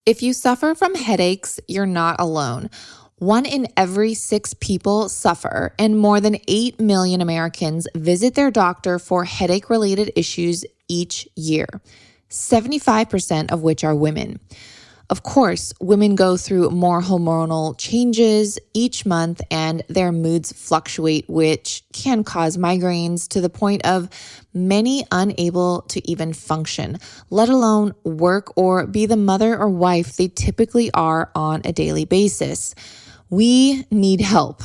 If you suffer from headaches, you're not alone. 1 in every 6 people suffer, and more than 8 million Americans visit their doctor for headache-related issues each year, 75% of which are women. Of course, women go through more hormonal changes each month and their moods fluctuate, which can cause migraines to the point of many unable to even function, let alone work or be the mother or wife they typically are on a daily basis. We need help.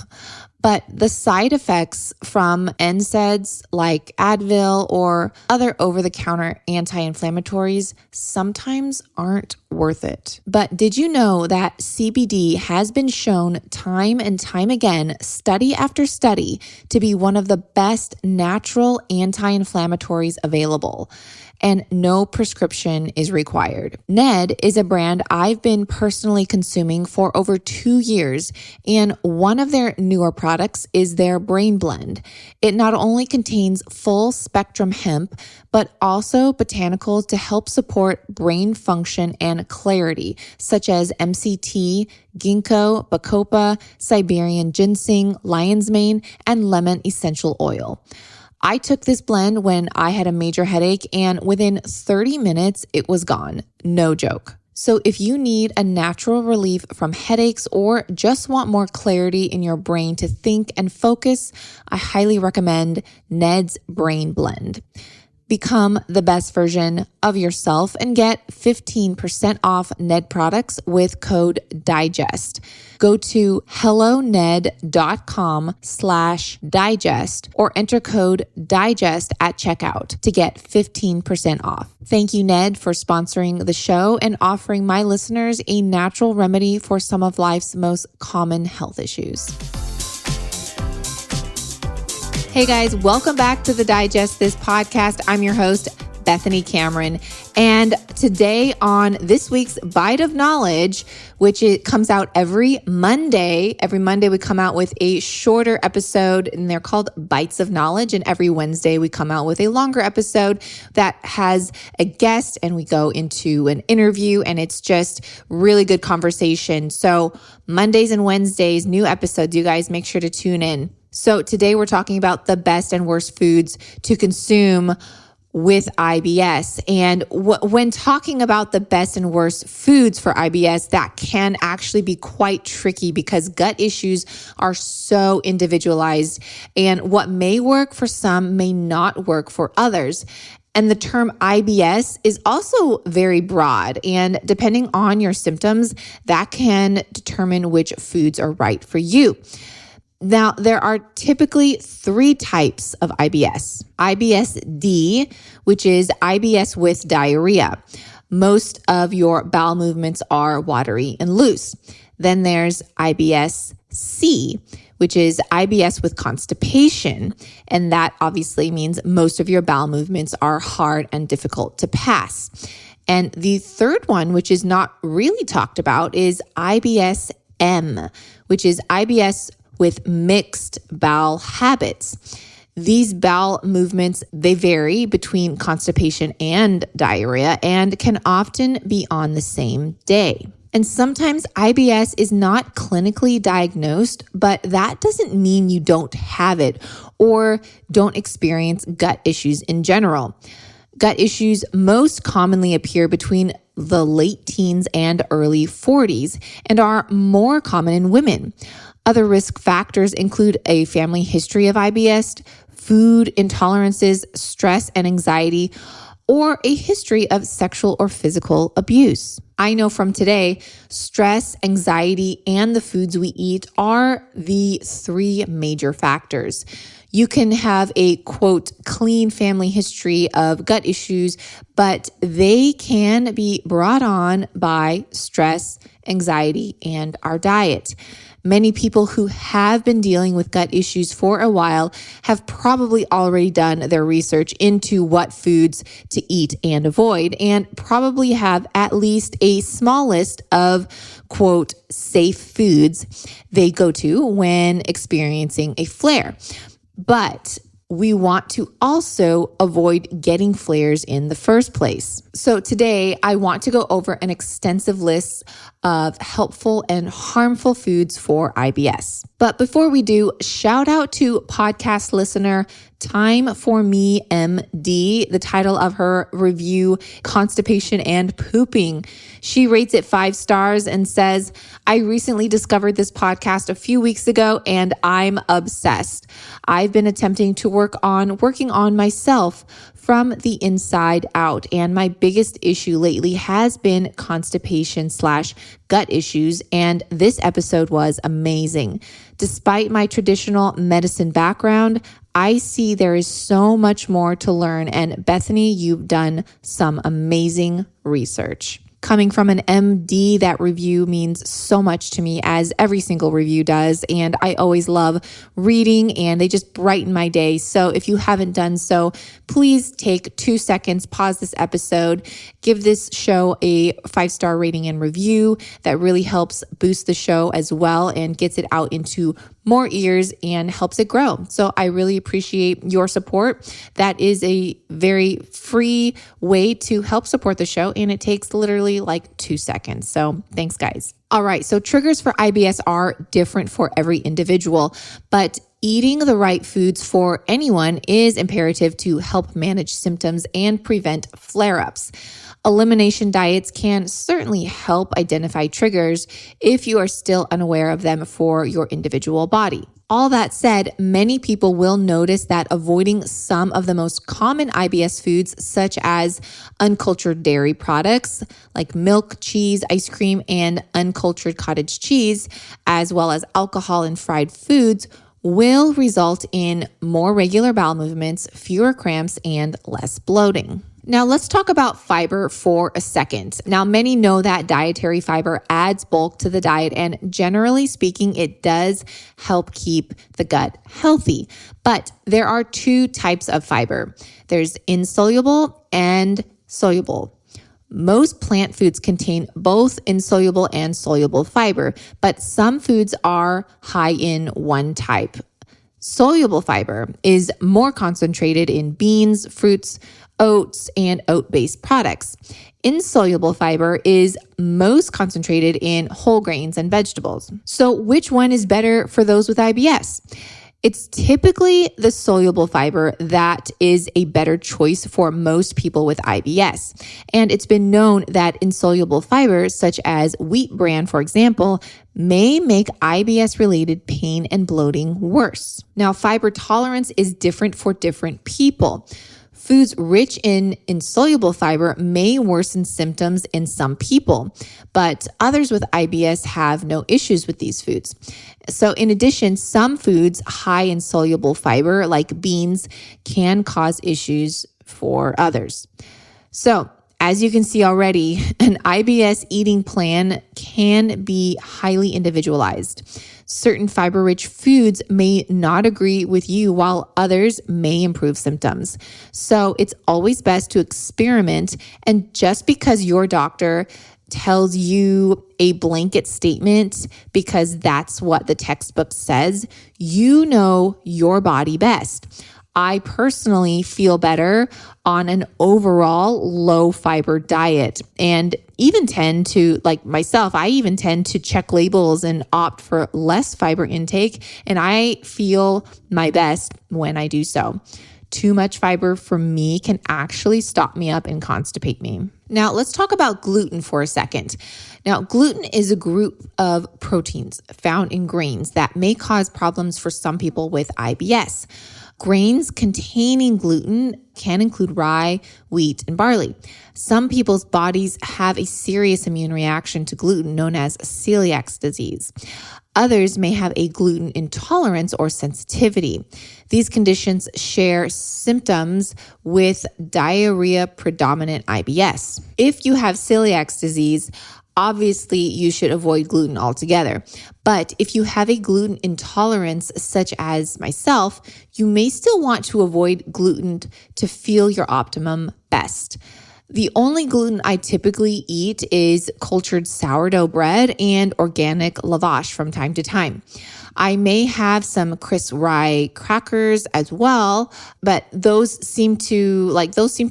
But the side effects from NSAIDs like Advil or other over-the-counter anti-inflammatories sometimes aren't worth it. But did you know that CBD has been shown time and time again, study after study, to be one of the best natural anti-inflammatories available? And no prescription is required. Ned is a brand I've been personally consuming for over 2 years, and one of their newer products is their Brain Blend. It not only contains full spectrum hemp, but also botanicals to help support brain function and clarity, such as MCT, ginkgo, bacopa, Siberian ginseng, lion's mane, and lemon essential oil. I took this blend when I had a major headache, and within 30 minutes, it was gone. No joke. So if you need a natural relief from headaches or just want more clarity in your brain to think and focus, I highly recommend Ned's Brain Blend. Become the best version of yourself and get 15% off Ned products with code DIGEST. Go to helloned.com/digest or enter code DIGEST at checkout to get 15% off. Thank you, Ned, for sponsoring the show and offering my listeners a natural remedy for some of life's most common health issues. Hey guys, welcome back to the Digest This podcast. I'm your host, Bethany Cameron. And today on this week's Bite of Knowledge, which it comes out every Monday we come out with a shorter episode and they're called Bites of Knowledge. And every Wednesday we come out with a longer episode that has a guest and we go into an interview and it's just really good conversation. So Mondays and Wednesdays, new episodes, you guys make sure to tune in. So today we're talking about the best and worst foods to consume with IBS. And when talking about the best and worst foods for IBS, that can actually be quite tricky because gut issues are so individualized and what may work for some may not work for others. And the term IBS is also very broad, and depending on your symptoms, that can determine which foods are right for you. Now, there are typically 3 types of IBS. IBS-D, which is IBS with diarrhea. Most of your bowel movements are watery and loose. Then there's IBS-C, which is IBS with constipation. And that obviously means most of your bowel movements are hard and difficult to pass. And the third one, which is not really talked about, is IBS-M, which is IBS with mixed bowel habits. These bowel movements, they vary between constipation and diarrhea and can often be on the same day. And sometimes IBS is not clinically diagnosed, but that doesn't mean you don't have it or don't experience gut issues in general. Gut issues most commonly appear between the late teens and early 40s and are more common in women. Other risk factors include a family history of IBS, food intolerances, stress and anxiety, or a history of sexual or physical abuse. I know from today, stress, anxiety, and the foods we eat are the 3 major factors. You can have a, quote, clean family history of gut issues, but they can be brought on by stress, anxiety, and our diet. Many people who have been dealing with gut issues for a while have probably already done their research into what foods to eat and avoid, and probably have at least a small list of, quote, safe foods they go to when experiencing a flare. But we want to also avoid getting flares in the first place. So today, I want to go over an extensive list of helpful and harmful foods for IBS. But before we do, shout out to podcast listener Time for Me MD, the title of her review, Constipation and Pooping. She rates it 5 stars and says, I recently discovered this podcast a few weeks ago and I'm obsessed. I've been attempting to working on myself from the inside out. And my biggest issue lately has been constipation/gut issues. And this episode was amazing. Despite my traditional medicine background, I see there is so much more to learn. And Bethany, you've done some amazing research. Coming from an MD, that review means so much to me, as every single review does. And I always love reading and they just brighten my day. So if you haven't done so, please take 2 seconds, pause this episode, give this show a 5-star rating and review. That really helps boost the show as well and gets it out into more ears and helps it grow. So I really appreciate your support. That is a very free way to help support the show, and it takes literally like 2 seconds. So thanks, guys. All right. So triggers for IBS are different for every individual, but eating the right foods for anyone is imperative to help manage symptoms and prevent flare-ups. Elimination diets can certainly help identify triggers if you are still unaware of them for your individual body. All that said, many people will notice that avoiding some of the most common IBS foods, such as uncultured dairy products like milk, cheese, ice cream, and uncultured cottage cheese, as well as alcohol and fried foods, will result in more regular bowel movements, fewer cramps, and less bloating. Now let's talk about fiber for a second. Now, many know that dietary fiber adds bulk to the diet, and generally speaking, it does help keep the gut healthy. But there are 2 types of fiber. There's insoluble and soluble. Most plant foods contain both insoluble and soluble fiber, but some foods are high in one type. Soluble fiber is more concentrated in beans, fruits, oats, and oat-based products. Insoluble fiber is most concentrated in whole grains and vegetables. So which one is better for those with IBS? It's typically the soluble fiber that is a better choice for most people with IBS. And it's been known that insoluble fibers, such as wheat bran, for example, may make IBS-related pain and bloating worse. Now, fiber tolerance is different for different people. Foods rich in insoluble fiber may worsen symptoms in some people, but others with IBS have no issues with these foods. So in addition, some foods high in soluble fiber, like beans, can cause issues for others. So as you can see already, an IBS eating plan can be highly individualized. Certain fiber-rich foods may not agree with you, while others may improve symptoms. So it's always best to experiment. And just because your doctor tells you a blanket statement because that's what the textbook says, you know your body best. I personally feel better on an overall low fiber diet, and even tend to, like myself, I even tend to check labels and opt for less fiber intake, and I feel my best when I do so. Too much fiber for me can actually stop me up and constipate me. Now, let's talk about gluten for a second. Now, gluten is a group of proteins found in grains that may cause problems for some people with IBS. Grains containing gluten can include rye, wheat, and barley. Some people's bodies have a serious immune reaction to gluten known as celiac disease. Others may have a gluten intolerance or sensitivity. These conditions share symptoms with diarrhea-predominant IBS. If you have celiac disease, obviously you should avoid gluten altogether. But if you have a gluten intolerance, such as myself, you may still want to avoid gluten to feel your optimum best. The only gluten I typically eat is cultured sourdough bread and organic lavash from time to time. I may have some crisp rye crackers as well, but those seem to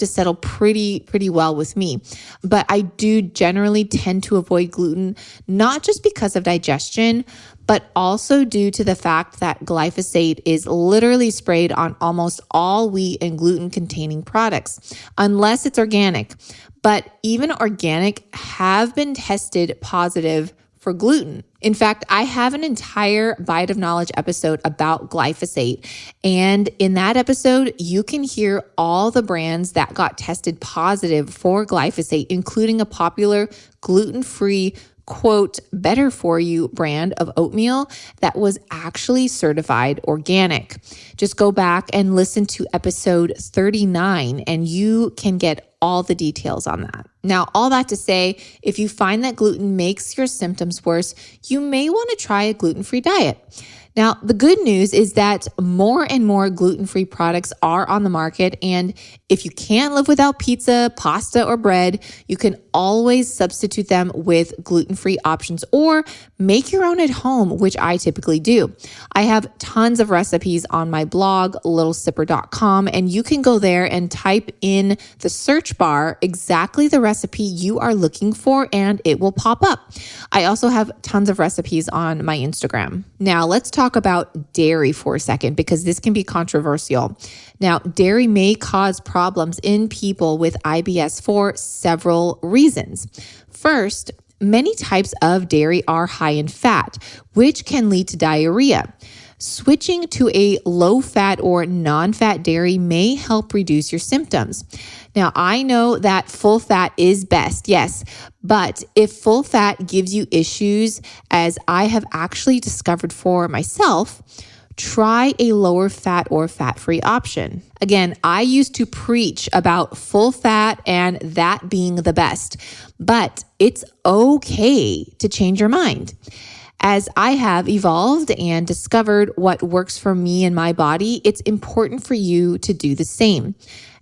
settle pretty well with me. But I do generally tend to avoid gluten, not just because of digestion, but also due to the fact that glyphosate is literally sprayed on almost all wheat and gluten containing products, unless it's organic. But even organic have been tested positive for gluten. In fact, I have an entire Bite of Knowledge episode about glyphosate. And in that episode, you can hear all the brands that got tested positive for glyphosate, including a popular gluten-free, quote, better for you brand of oatmeal that was actually certified organic. Just go back and listen to episode 39 and you can get all the details on that. Now, all that to say, if you find that gluten makes your symptoms worse, you may want to try a gluten-free diet. Now, the good news is that more and more gluten-free products are on the market, and if you can't live without pizza, pasta, or bread, you can always substitute them with gluten-free options or make your own at home, which I typically do. I have tons of recipes on my blog, littlesipper.com, and you can go there and type in the search bar exactly the recipe you are looking for, and it will pop up. I also have tons of recipes on my Instagram. Now, let's talk about dairy for a second, because this can be controversial. Now, dairy may cause problems in people with IBS for several reasons. First, many types of dairy are high in fat, which can lead to diarrhea. Switching to a low-fat or non-fat dairy may help reduce your symptoms. Now, I know that full fat is best, yes, but if full fat gives you issues, as I have actually discovered for myself, try a lower fat or fat-free option. Again, I used to preach about full fat and that being the best, but it's okay to change your mind. As I have evolved and discovered what works for me and my body, it's important for you to do the same.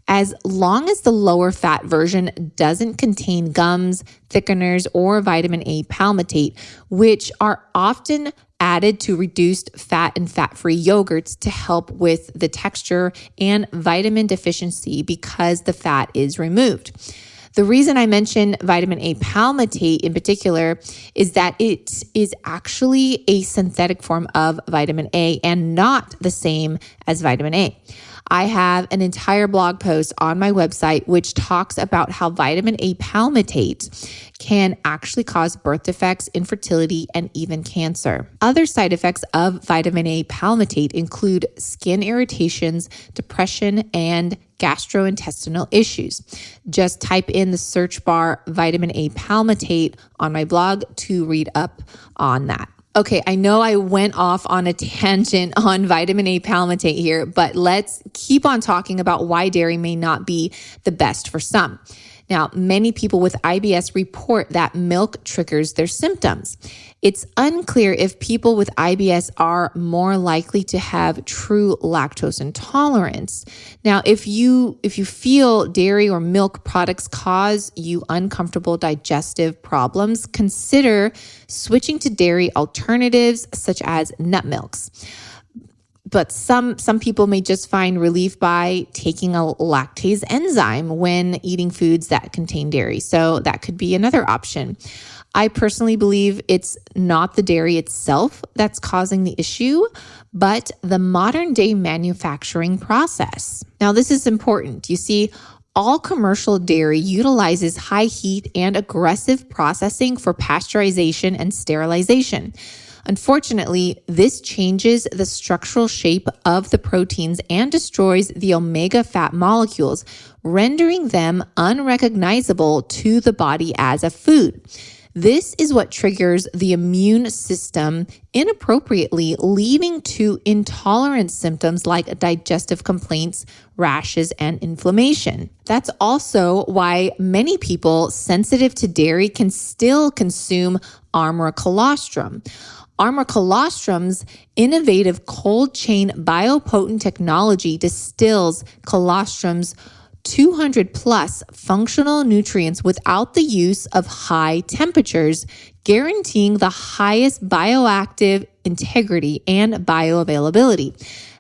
As long as the lower fat version doesn't contain gums, thickeners, or vitamin A palmitate, which are often added to reduced fat and fat-free yogurts to help with the texture and vitamin deficiency because the fat is removed. The reason I mention vitamin A palmitate in particular is that it is actually a synthetic form of vitamin A and not the same as vitamin A. I have an entire blog post on my website which talks about how vitamin A palmitate can actually cause birth defects, infertility, and even cancer. Other side effects of vitamin A palmitate include skin irritations, depression, and gastrointestinal issues. Just type in the search bar vitamin A palmitate on my blog to read up on that. Okay, I know I went off on a tangent on vitamin A palmitate here, but let's keep on talking about why dairy may not be the best for some. Now, many people with IBS report that milk triggers their symptoms. It's unclear if people with IBS are more likely to have true lactose intolerance. Now, if you feel dairy or milk products cause you uncomfortable digestive problems, consider switching to dairy alternatives such as nut milks. But some people may just find relief by taking a lactase enzyme when eating foods that contain dairy. So that could be another option. I personally believe it's not the dairy itself that's causing the issue, but the modern day manufacturing process. Now, this is important. You see, all commercial dairy utilizes high heat and aggressive processing for pasteurization and sterilization. Unfortunately, this changes the structural shape of the proteins and destroys the omega fat molecules, rendering them unrecognizable to the body as a food. This is what triggers the immune system inappropriately, leading to intolerance symptoms like digestive complaints, rashes, and inflammation. That's also why many people sensitive to dairy can still consume Armour colostrum. Armour colostrum's innovative cold chain biopotent technology distills colostrum's 200 plus functional nutrients without the use of high temperatures, guaranteeing the highest bioactive integrity and bioavailability.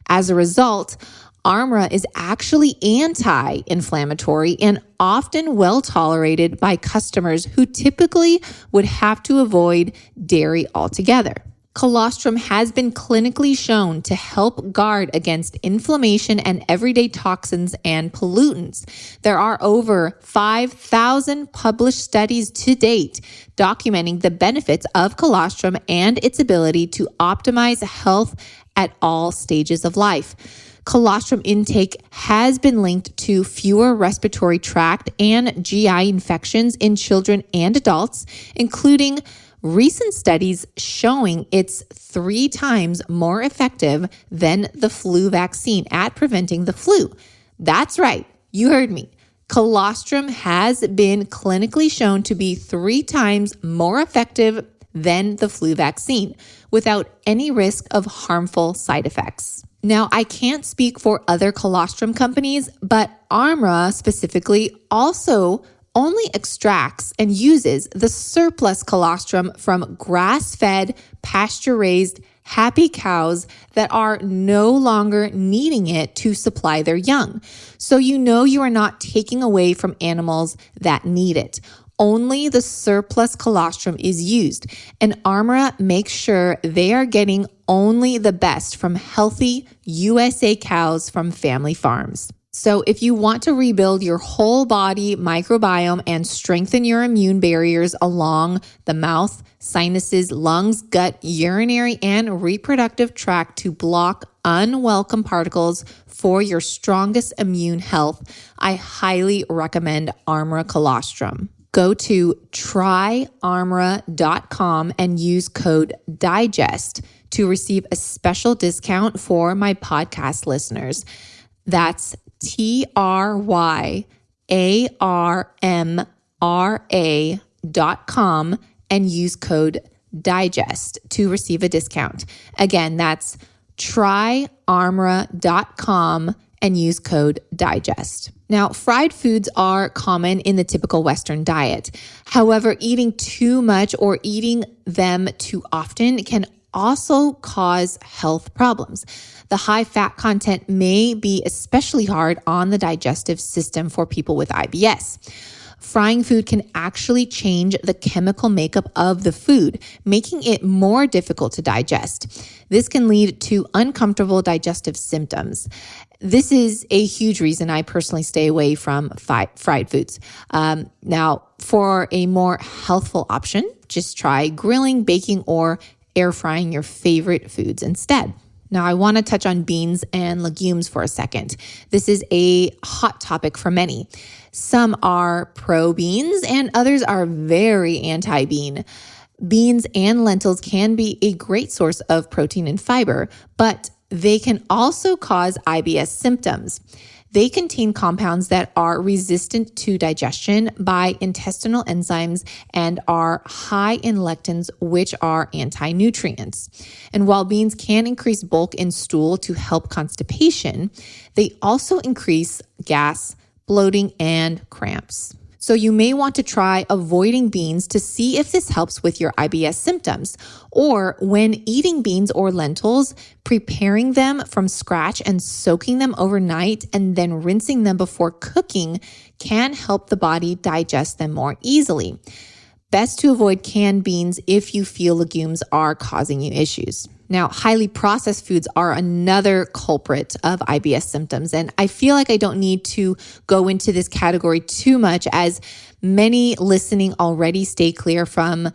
As a result, Armra is actually anti-inflammatory and often well tolerated by customers who typically would have to avoid dairy altogether. Colostrum has been clinically shown to help guard against inflammation and everyday toxins and pollutants. There are over 5,000 published studies to date documenting the benefits of colostrum and its ability to optimize health at all stages of life. Colostrum intake has been linked to fewer respiratory tract and GI infections in children and adults, including recent studies showing it's 3 times more effective than the flu vaccine at preventing the flu. That's right, you heard me. Colostrum has been clinically shown to be 3 times more effective than the flu vaccine without any risk of harmful side effects. Now, I can't speak for other colostrum companies, but Armra specifically also only extracts and uses the surplus colostrum from grass-fed, pasture-raised, happy cows that are no longer needing it to supply their young. So you are not taking away from animals that need it. Only the surplus colostrum is used, and Armra makes sure they are getting only the best from healthy USA cows from family farms. So if you want to rebuild your whole body microbiome and strengthen your immune barriers along the mouth, sinuses, lungs, gut, urinary, and reproductive tract to block unwelcome particles for your strongest immune health, I highly recommend Armra Colostrum. Go to tryarmra.com and use code DIGEST to receive a special discount for my podcast listeners. That's tryarmra.com and use code DIGEST to receive a discount. Again, that's tryarmra.com and use code DIGEST. Now, fried foods are common in the typical Western diet. However, eating too much or eating them too often can also cause health problems. The high fat content may be especially hard on the digestive system for people with IBS. Frying food can actually change the chemical makeup of the food, making it more difficult to digest. This can lead to uncomfortable digestive symptoms. This is a huge reason I personally stay away from fried foods. Now, for a more healthful option, just try grilling, baking, or air frying your favorite foods instead. Now, I want to touch on beans and legumes for a second. This is a hot topic for many. Some are pro beans and others are very anti-bean. Beans and lentils can be a great source of protein and fiber, but they can also cause IBS symptoms. They contain compounds that are resistant to digestion by intestinal enzymes and are high in lectins, which are anti-nutrients. And while beans can increase bulk in stool to help constipation, they also increase gas, bloating, and cramps. So you may want to try avoiding beans to see if this helps with your IBS symptoms. Or when eating beans or lentils, preparing them from scratch and soaking them overnight and then rinsing them before cooking can help the body digest them more easily. Best to avoid canned beans if you feel legumes are causing you issues. Now, highly processed foods are another culprit of IBS symptoms, and I feel like I don't need to go into this category too much as many listening already stay clear from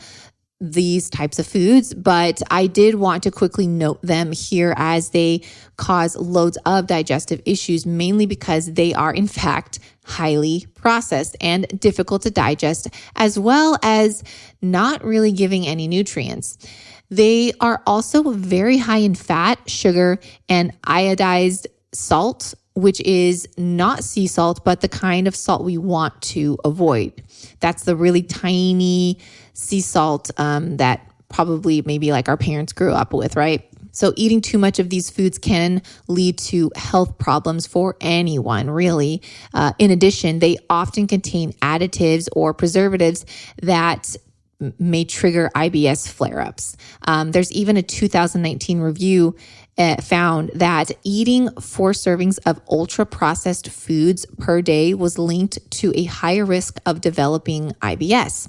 these types of foods, but I did want to quickly note them here as they cause loads of digestive issues, mainly because they are in fact highly processed and difficult to digest, as well as not really giving any nutrients. They are also very high in fat, sugar, and iodized salt, which is not sea salt, but the kind of salt we want to avoid. That's the really tiny sea salt that probably maybe like our parents grew up with, right? So eating too much of these foods can lead to health problems for anyone, really. In addition, they often contain additives or preservatives that may trigger IBS flare-ups. There's even a 2019 review found that eating 4 servings of ultra-processed foods per day was linked to a higher risk of developing IBS.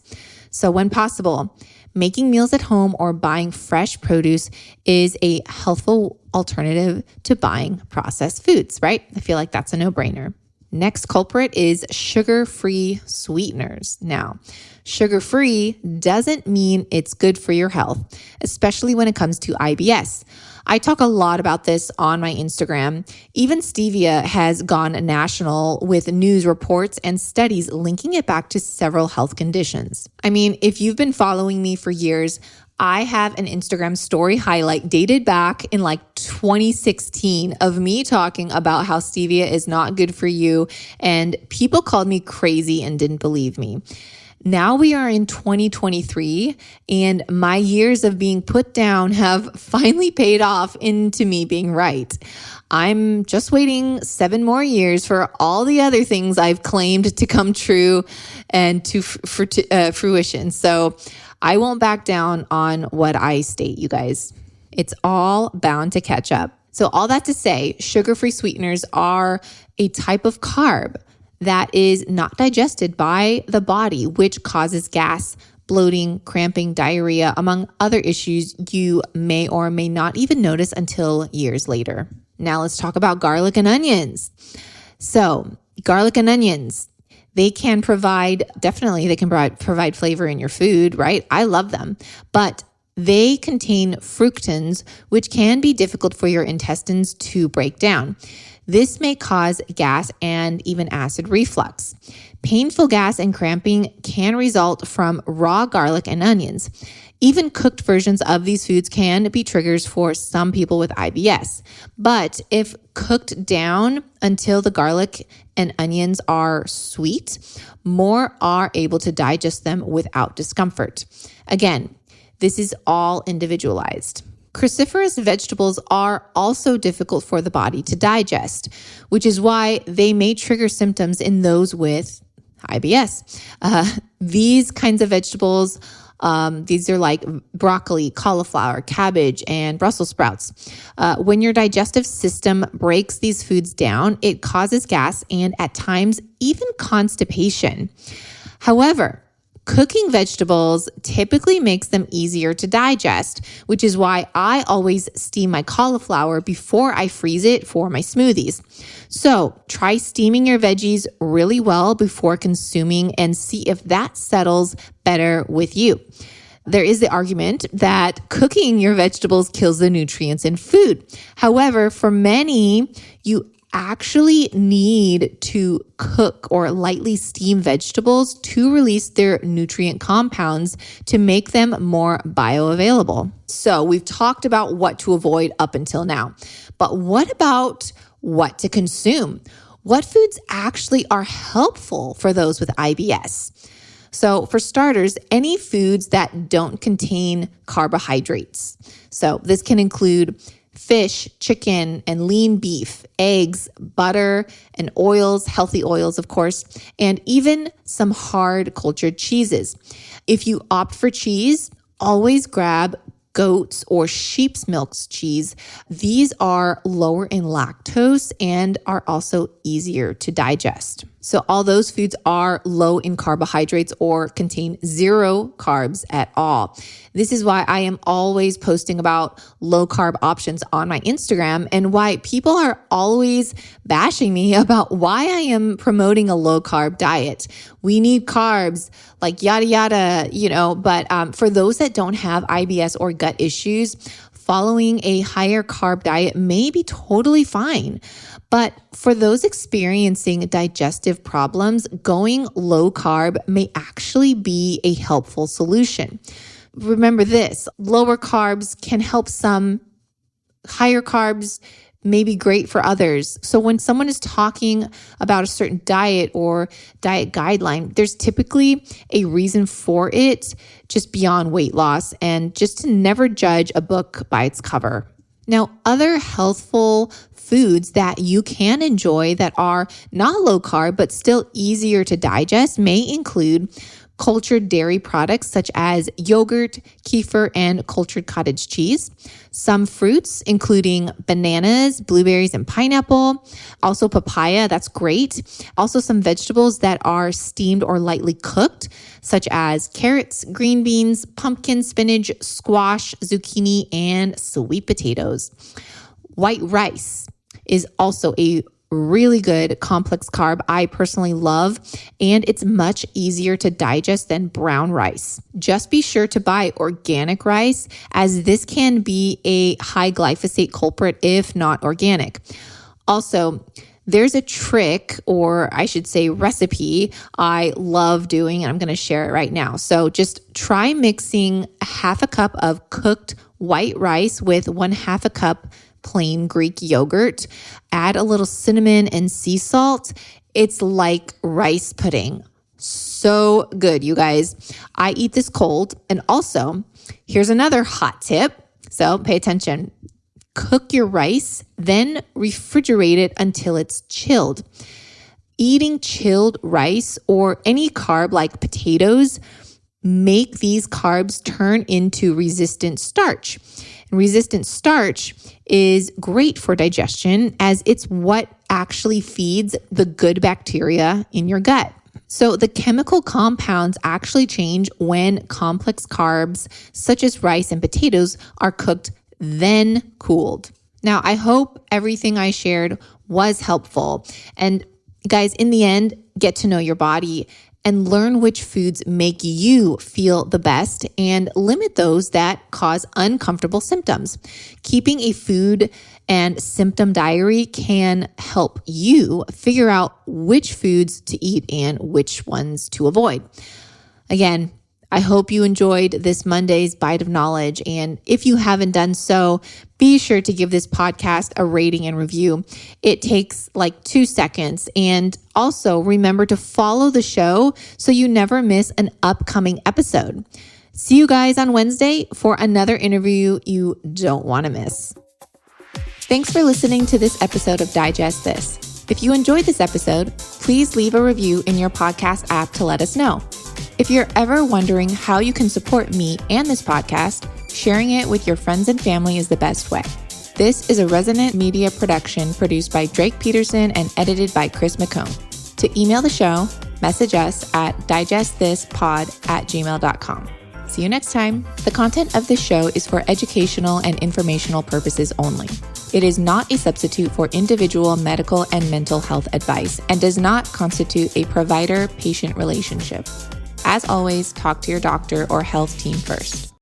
So when possible, making meals at home or buying fresh produce is a healthful alternative to buying processed foods, right? I feel like that's a no-brainer. Next culprit is sugar-free sweeteners. Now, sugar-free doesn't mean it's good for your health, especially when it comes to IBS. I talk a lot about this on my Instagram. Even stevia has gone national with news reports and studies linking it back to several health conditions. I mean, if you've been following me for years, I have an Instagram story highlight dated back in like 2016 of me talking about how stevia is not good for you, and people called me crazy and didn't believe me. Now we are in 2023 and my years of being put down have finally paid off into me being right. I'm just waiting 7 more years for all the other things I've claimed to come true and to fruition. So I won't back down on what I state, you guys. It's all bound to catch up. So all that to say, sugar-free sweeteners are a type of carb that is not digested by the body, which causes gas, bloating, cramping, diarrhea, among other issues you may or may not even notice until years later. Now let's talk about garlic and onions. So garlic and onions, they can provide flavor in your food, right? I love them, but they contain fructans, which can be difficult for your intestines to break down. This may cause gas and even acid reflux. Painful gas and cramping can result from raw garlic and onions. Even cooked versions of these foods can be triggers for some people with IBS. But if cooked down until the garlic and onions are sweet, more are able to digest them without discomfort. Again, this is all individualized. Cruciferous vegetables are also difficult for the body to digest, which is why they may trigger symptoms in those with IBS. These kinds of vegetables, these are like broccoli, cauliflower, cabbage, and Brussels sprouts. When your digestive system breaks these foods down, it causes gas and at times even constipation. However, cooking vegetables typically makes them easier to digest, which is why I always steam my cauliflower before I freeze it for my smoothies. So try steaming your veggies really well before consuming and see if that settles better with you. There is the argument that cooking your vegetables kills the nutrients in food. However, for many, you actually need to cook or lightly steam vegetables to release their nutrient compounds to make them more bioavailable. So we've talked about what to avoid up until now, but what about what to consume? What foods actually are helpful for those with IBS? So for starters, any foods that don't contain carbohydrates. So this can include fish, chicken, and lean beef, eggs, butter, and oils, healthy oils, of course, and even some hard cultured cheeses. If you opt for cheese, always grab goat's or sheep's milk cheese. These are lower in lactose and are also easier to digest. So all those foods are low in carbohydrates or contain 0 carbs at all. This is why I am always posting about low carb options on my Instagram and why people are always bashing me about why I am promoting a low carb diet. We need carbs, like yada, yada, but for those that don't have IBS or gut issues, following a higher carb diet may be totally fine. But for those experiencing digestive problems, going low carb may actually be a helpful solution. Remember this, lower carbs can help some, higher carbs may be great for others. So when someone is talking about a certain diet or diet guideline, there's typically a reason for it just beyond weight loss, and just to never judge a book by its cover. Now, other healthful foods that you can enjoy that are not low carb but still easier to digest may include cultured dairy products such as yogurt, kefir, and cultured cottage cheese, some fruits, including bananas, blueberries, and pineapple, also papaya, that's great. Also some vegetables that are steamed or lightly cooked, such as carrots, green beans, pumpkin, spinach, squash, zucchini, and sweet potatoes. White rice is also a really good complex carb I personally love, and it's much easier to digest than brown rice. Just be sure to buy organic rice, as this can be a high glyphosate culprit if not organic. Also, there's a trick, or I should say recipe, I love doing, and I'm going to share it right now. So just try mixing half a cup of cooked white rice with 1/2 cup plain Greek yogurt. Add a little cinnamon and sea salt. It's like rice pudding. So good, you guys. I eat this cold. And also, here's another hot tip. So pay attention. Cook your rice, then refrigerate it until it's chilled. Eating chilled rice or any carb like potatoes make these carbs turn into resistant starch. And resistant starch is great for digestion, as it's what actually feeds the good bacteria in your gut. So the chemical compounds actually change when complex carbs such as rice and potatoes are cooked then cooled. Now, I hope everything I shared was helpful. And guys, in the end, get to know your body and learn which foods make you feel the best and limit those that cause uncomfortable symptoms. Keeping a food and symptom diary can help you figure out which foods to eat and which ones to avoid. Again, I hope you enjoyed this Monday's Bite of Knowledge. And if you haven't done so, be sure to give this podcast a rating and review. It takes like 2 seconds. And also remember to follow the show so you never miss an upcoming episode. See you guys on Wednesday for another interview you don't want to miss. Thanks for listening to this episode of Digest This. If you enjoyed this episode, please leave a review in your podcast app to let us know. If you're ever wondering how you can support me and this podcast, sharing it with your friends and family is the best way. This is a Resonant Media production produced by Drake Peterson and edited by Chris McComb. To email the show, message us at digestthispod@gmail.com. See you next time. The content of this show is for educational and informational purposes only. It is not a substitute for individual medical and mental health advice and does not constitute a provider-patient relationship. As always, talk to your doctor or health team first.